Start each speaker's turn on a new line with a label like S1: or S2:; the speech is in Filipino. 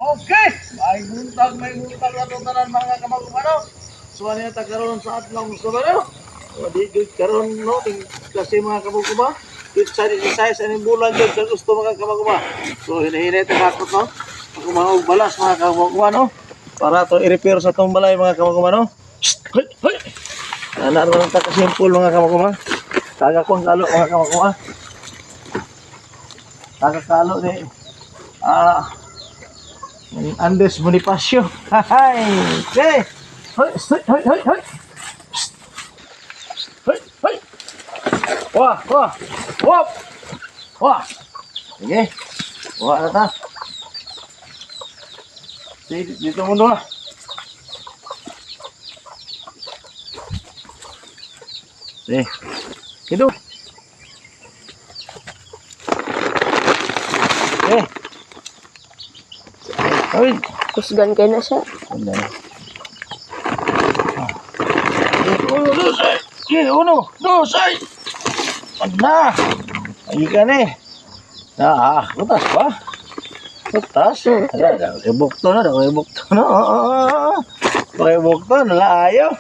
S1: Okay, may buntag na tutaran mga kamag-umano. So ano yung tagkaroon sa atlang gusto ba no? O di good karoon no, kasi mga kamag-uma. Good sa size anong bulan dyan sa gusto mga kamag-uma. So hinahinay ito bakot no. Ako mga balas mga kamag-uma no. Para to i-repair sa itong balay mga kamag-uma no. Hoy, hoy! Naroon ang takasimpul mga kamag-uma. Taga kong kalo mga kamag-uma. Taga kalo ni Andes Bonifacio. Hay! Okay! Hoy! Hoy! Hoy! Hoy! Hoy! Hoy! Wah! Wah! Wah! Wah! Sige. Wah na ta. Dito mo doon. Sige. Dito. Okay. Ay,
S2: Kusgan kayo na siya.
S1: Uno, dos, ay! Pagna! Ay ka na eh. Butas pa. Butas? Ibukto na, ibukto na. Ibukto, nalaayo.